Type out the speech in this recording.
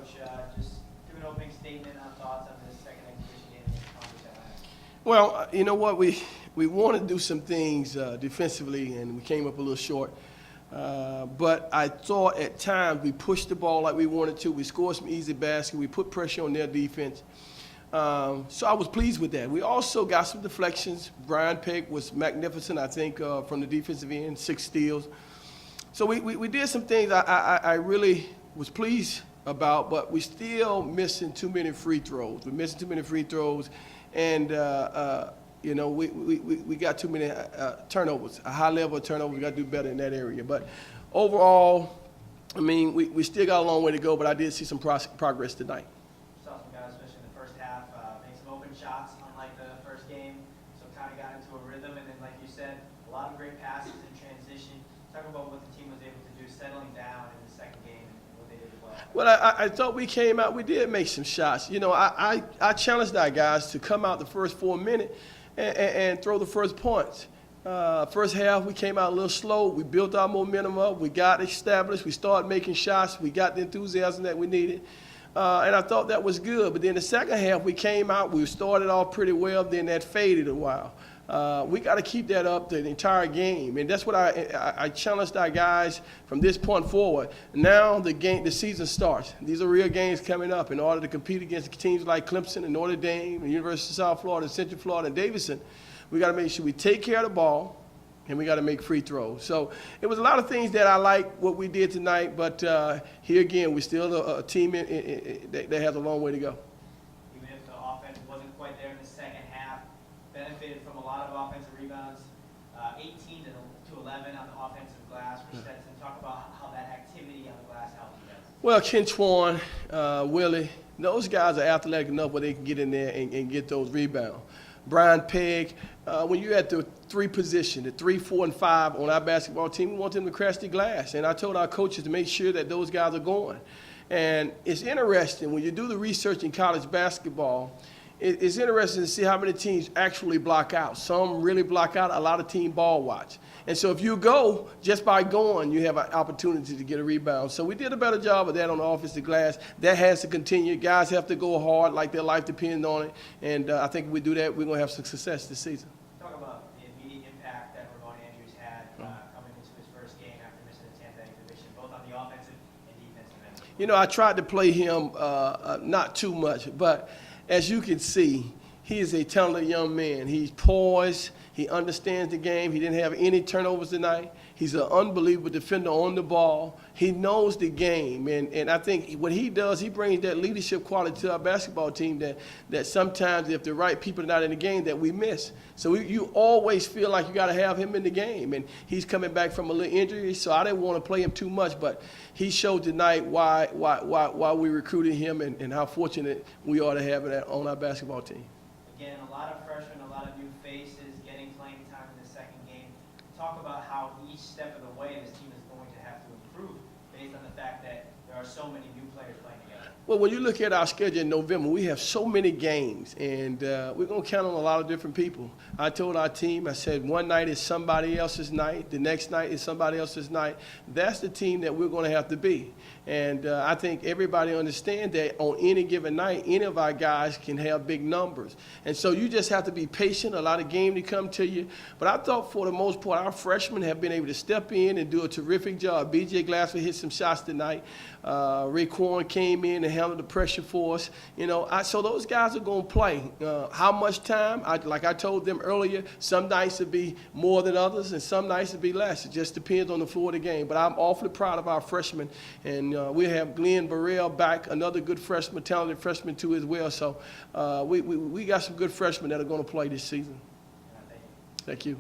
Coach. Just give an opening statement on thoughts on this second exhibition game against Conference Atlanta. Well, you know what? We want to do some things defensively, and we came up a little short. But I thought at times we pushed the ball like we wanted to. We scored some easy baskets. We put pressure on their defense. So I was pleased with that. We also got some deflections. Brian Peck was magnificent, I think, from the defensive end, 6 steals. So we did some things I really was pleased about, but we still missing too many free throws. We're missing too many free throws, and you know, we got too many turnovers, a high level of turnovers. We got to do better in that area. But overall, I mean, we still got a long way to go, but I did see some progress tonight. Saw some guys, especially in the first half, make some open shots, unlike the first game. So kind of got into a rhythm, and then, like you said, a lot of great passes in transition. Talk about what the team was able to do, settling down in the second game and what they did well. Well, I thought we came out, we did make some shots. You know, I challenged our guys to come out the first 4 minutes and throw the first points. First half, we came out a little slow. We built our momentum up. We got established. We started making shots. We got the enthusiasm that we needed. And I thought that was good. But then the second half, we came out. We started off pretty well. Then that faded a while. We got to keep that up the entire game. And that's what I challenged our guys from this point forward. Now the season starts. These are real games coming up. In order to compete against teams like Clemson and Notre Dame and University of South Florida, Central Florida, and Davidson, we got to make sure we take care of the ball, and we got to make free throws. So it was a lot of things that I like what we did tonight, but here again, we're still a team that has a long way to go. Even if the offense wasn't quite there in the second half, benefited from a lot of offensive rebounds, 18 to 11 on the offensive glass for Stetson. Talk about how that activity on the glass helped you guys. Well, Ken Twan, Willie, those guys are athletic enough where they can get in there and get those rebounds. Brian Pegg, when you're at the 3 position, the 3, 4, and 5 on our basketball team, we want them to crash the glass. And I told our coaches to make sure that those guys are going. And it's interesting, when you do the research in college basketball, it's interesting to see how many teams actually block out. Some really block out. A lot of team ball watch. And so if you go, just by going, you have an opportunity to get a rebound. So we did a better job of that on the offensive glass. That has to continue. Guys have to go hard like their life depends on it. And I think if we do that, we're going to have some success this season. Talk about the immediate impact that Ramon Andrews had coming into his first game after missing the 10th exhibition, both on the offensive and defensive end. You know, I tried to play him not too much, but as you can see, he is a talented young man. He's poised. He understands the game. He didn't have any turnovers tonight. He's an unbelievable defender on the ball. He knows the game. And I think what he does, he brings that leadership quality to our basketball team that sometimes if the right people are not in the game that we miss. So you always feel like you got to have him in the game. And he's coming back from a little injury, so I didn't want to play him too much. But he showed tonight why we recruited him and how fortunate we are to have it on our basketball team. Again, a lot of freshmen, a lot of new faces getting playing time in the second game. Talk about how each step of the way this team is going to have to improve based on the fact that there are so many new players playing together. Well, when you look at our schedule in November, we have so many games, and we're going to count on a lot of different people. I told our team, I said, one night is somebody else's night. The next night is somebody else's night. That's the team that we're going to have to be. And I think everybody understands that on any given night, any of our guys can have big numbers. And so you just have to be patient, a lot of game to come to you. But I thought for the most part, our freshmen have been able to step in and do a terrific job. B.J. Glasser hit some shots tonight. Raekwon came in and handled the pressure for us. You know, so those guys are going to play. How much time? Like I told them earlier, some nights will be more than others, and some nights will be less. It just depends on the floor of the game. But I'm awfully proud of our freshmen, and we have Glenn Burrell back, another good freshman, talented freshman too as well. So we got some good freshmen that are going to play this season. Thank you. Thank you.